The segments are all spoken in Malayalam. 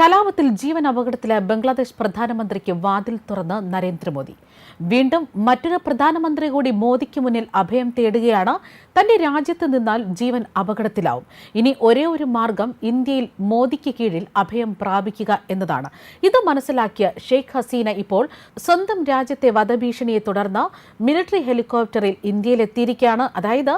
കലാപത്തിൽ ജീവൻ അപകടത്തിലായ ബംഗ്ലാദേശ് പ്രധാനമന്ത്രിക്ക് വാതിൽ തുറന്ന് നരേന്ദ്രമോദി. വീണ്ടും മറ്റൊരു പ്രധാനമന്ത്രി കൂടി മോദിക്ക് മുന്നിൽ അഭയം തേടുകയാണ്. തന്റെ രാജ്യത്ത് നിന്നാൽ ജീവൻ അപകടത്തിലാവും. ഇനി ഒരേ ഒരു മാർഗം ഇന്ത്യയിൽ മോദിക്ക് കീഴിൽ അഭയം പ്രാപിക്കുക എന്നതാണ്. ഇത് മനസ്സിലാക്കിയ ഷെയ്ഖ് ഹസീന ഇപ്പോൾ സ്വന്തം രാജ്യത്തെ വധഭീഷണിയെ തുടർന്ന് മിലിറ്ററി ഹെലികോപ്റ്ററിൽ ഇന്ത്യയിലെത്തിയിരിക്കുകയാണ്. അതായത്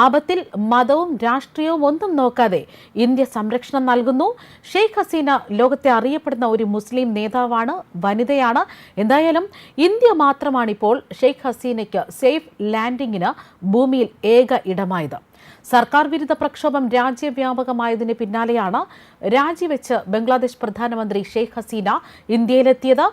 ആപത്തിൽ മതവും രാഷ്ട്രീയവും ഒന്നും നോക്കാതെ ഇന്ത്യ സംരക്ഷണം നൽകുന്നു. ഷെയ്ഖ് ഹസീന ലോകത്തെ അറിയപ്പെടുന്ന ഒരു മുസ്ലിം നേതാവാണ്, വനിതയാണ്. എന്തായാലും ഇന്ത്യ മാത്രമാണ് ഇപ്പോൾ ഷെയ്ഖ് ഹസീനയ്ക്ക് സേഫ് ലാൻഡിങ്ങിന് ഭൂമിയിൽ ഏക ഇടമായത്. സർക്കാർ വിരുദ്ധ പ്രക്ഷോഭം രാജ്യവ്യാപകമായതിന് പിന്നാലെയാണ് രാജിവെച്ച് ബംഗ്ലാദേശ് പ്രധാനമന്ത്രി ഷെയ്ഖ് ഹസീന ഇന്ത്യയിലെത്തിയത്.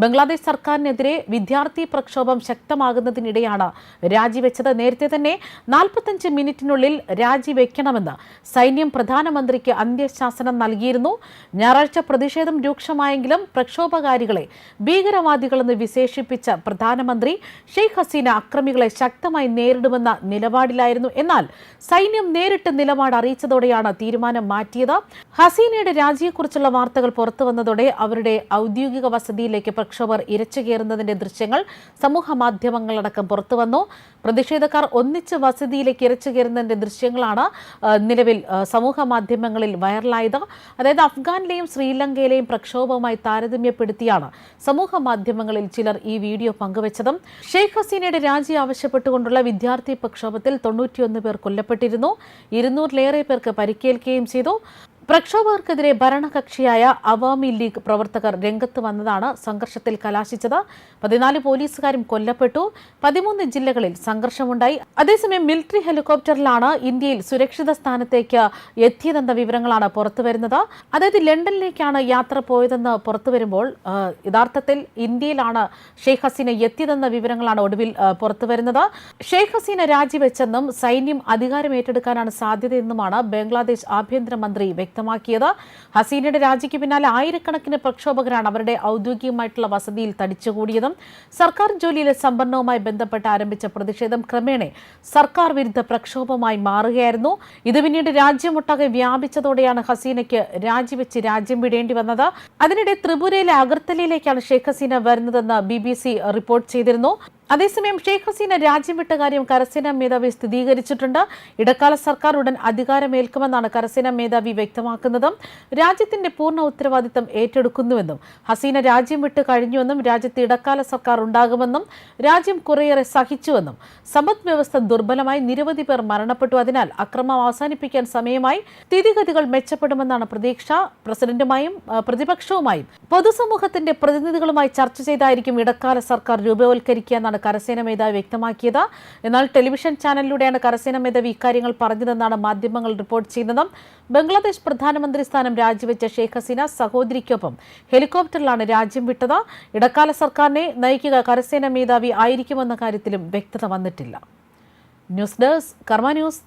ബംഗ്ലാദേശ് സർക്കാരിനെതിരെ വിദ്യാർത്ഥി പ്രക്ഷോഭം ശക്തമാകുന്നതിനിടെയാണ് രാജിവെച്ചത്. നേരത്തെ തന്നെ 45 മിനിറ്റിനുള്ളിൽ രാജിവെക്കണമെന്ന് സൈന്യം പ്രധാനമന്ത്രിക്ക് അന്ത്യശാസനം നൽകിയിരുന്നു. ഞായറാഴ്ച പ്രതിഷേധം രൂക്ഷമായെങ്കിലും പ്രക്ഷോഭകാരികളെ ഭീകരവാദികളെന്ന് വിശേഷിപ്പിച്ച പ്രധാനമന്ത്രി ഷെയ്ഖ് ഹസീന അക്രമികളെ ശക്തമായി നേരിടുമെന്ന നിലപാടിലായിരുന്നു. എന്നാൽ സൈന്യം നേരിട്ട് നിലപാട് അറിയിച്ചതോടെയാണ് തീരുമാനം മാറ്റിയത്. ഹസീനയുടെ രാജിയെക്കുറിച്ചുള്ള വാർത്തകൾ പുറത്തുവന്നതോടെ അവരുടെ ഔദ്യോഗിക വസതിയിലേക്ക് പ്രക്ഷോഭകർ ഇരച്ചുകയറുന്നതിന്റെ ദൃശ്യങ്ങൾ സമൂഹ മാധ്യമങ്ങളടക്കം പുറത്തുവന്നു. പ്രതിഷേധക്കാർ ഒന്നിച്ച് വസതിയിലേക്ക് ഇരച്ചുകയറുന്നതിന്റെ ദൃശ്യങ്ങളാണ് നിലവിൽ സമൂഹ മാധ്യമങ്ങളിൽ വൈറലായത്. അതായത് അഫ്ഗാനിലെയും ശ്രീലങ്കയിലെയും പ്രക്ഷോഭവുമായി താരതമ്യപ്പെടുത്തിയാണ് സമൂഹ മാധ്യമങ്ങളിൽ ചിലർ ഈ വീഡിയോ പങ്കുവച്ചതും. ഷെയ്ഖ് ഹസീനയുടെ രാജി ആവശ്യപ്പെട്ടുകൊണ്ടുള്ള വിദ്യാർത്ഥി പ്രക്ഷോഭത്തിൽ 91 പേർ കൊല്ലപ്പെട്ടിരുന്നു. 200-ലേറെ പേർക്ക് പരിക്കേൽക്കുകയും ചെയ്തു. പ്രക്ഷോഭകർക്കെതിരെ ഭരണകക്ഷിയായ അവാമി ലീഗ് പ്രവർത്തകർ രംഗത്ത് വന്നതാണ് സംഘർഷത്തിൽ കലാശിച്ചത്. 14 പോലീസുകാരും കൊല്ലപ്പെട്ടു. 13 ജില്ലകളിൽ സംഘർഷമുണ്ടായി. അതേസമയം മിലിറ്ററി ഹെലികോപ്റ്ററിലാണ് ഇന്ത്യയിൽ സുരക്ഷിത സ്ഥാനത്തേക്ക് എത്തിയതെന്ന വിവരങ്ങളാണ് പുറത്തുവരുന്നത്. അതായത് ലണ്ടനിലേക്കാണ് യാത്ര പോയതെന്ന് പുറത്തുവരുമ്പോൾ യഥാർത്ഥത്തിൽ ഇന്ത്യയിലാണ് ഷെയ്ഖ് ഹസീന എത്തിയതെന്ന വിവരങ്ങളാണ് ഒടുവിൽ പുറത്തുവരുന്നത്. ഷെയ്ഖ് ഹസീന രാജിവെച്ചെന്നും സൈന്യം അധികാരം ഏറ്റെടുക്കാനാണ് സാധ്യതയെന്നുമാണ് ബംഗ്ലാദേശ് ആഭ്യന്തരമന്ത്രി വ്യക്തമാക്കിയത്. ഹസീനയുടെ രാജിക്ക് പിന്നാലെ ആയിരക്കണക്കിന് പ്രക്ഷോഭകരാണ് അവരുടെ ഔദ്യോഗികമായിട്ടുള്ള വസതിയിൽ തടിച്ചുകൂടിയതും. സർക്കാർ ജോലിയിലെ സംവരണവുമായി ബന്ധപ്പെട്ട് ആരംഭിച്ച പ്രതിഷേധം ക്രമേണ സർക്കാർ വിരുദ്ധ പ്രക്ഷോഭമായി മാറുകയായിരുന്നു. ഇത് പിന്നീട് രാജ്യമൊട്ടാകെ വ്യാപിച്ചതോടെയാണ് ഹസീനയ്ക്ക് രാജിവെച്ച് രാജ്യം വിടേണ്ടി വന്നത്. അതിനിടെ ത്രിപുരയിലെ അഗർത്തലയിലേക്കാണ് ഷെയ്ഖ് ഹസീന വരുന്നതെന്ന് BBC റിപ്പോർട്ട് ചെയ്തിരുന്നു. അതേസമയം ഷെയ്ഖ് ഹസീന രാജ്യം വിട്ട കാര്യം കരസേനാ മേധാവി സ്ഥിരീകരിച്ചിട്ടുണ്ട്. ഇടക്കാല സർക്കാർ ഉടൻ അധികാരമേൽക്കുമെന്നാണ് കരസേനാ മേധാവി വ്യക്തമാക്കുന്നത്. രാജ്യത്തിന്റെ പൂർണ്ണ ഉത്തരവാദിത്തം ഏറ്റെടുക്കുന്നുവെന്നും ഹസീന രാജ്യം വിട്ട് കഴിഞ്ഞുവെന്നും രാജ്യത്ത് ഇടക്കാല സർക്കാർ ഉണ്ടാകുമെന്നും രാജ്യം കുറേയേറെ സഹിച്ചുവെന്നും സമ്പദ് വ്യവസ്ഥ ദുർബലമായി നിരവധി പേർ മരണപ്പെട്ടു, അതിനാൽ അക്രമം അവസാനിപ്പിക്കാൻ സമയമായി, സ്ഥിതിഗതികൾ മെച്ചപ്പെടുമെന്നാണ് പ്രതീക്ഷ. പ്രസിഡന്റുമായും പ്രതിപക്ഷവുമായും പൊതുസമൂഹത്തിന്റെ പ്രതിനിധികളുമായി ചർച്ച ചെയ്തായിരിക്കും ഇടക്കാല സർക്കാർ രൂപവൽക്കരിക്കുക കരസേന മേധാവി വ്യക്തമാക്കിയത്. എന്നാൽ ടെലിവിഷൻ ചാനലിലൂടെയാണ് കരസേന മേധാവി ഇക്കാര്യങ്ങൾ പറഞ്ഞതെന്നാണ് മാധ്യമങ്ങൾ റിപ്പോർട്ട് ചെയ്യുന്നത്. ബംഗ്ലാദേശ് പ്രധാനമന്ത്രി സ്ഥാനം രാജിവെച്ച ഷെയ്ഖ് ഹസീന സഹോദരിക്കൊപ്പം ഹെലികോപ്റ്ററിലാണ് രാജ്യം വിട്ടത്. ഇടക്കാല സർക്കാരിനെ നയിക്കുക കരസേന മേധാവി ആയിരിക്കുമെന്ന കാര്യത്തിലും വ്യക്തത വന്നിട്ടില്ല. ന്യൂസ് ഡെസ്ക് കർമ്മ ന്യൂസ്.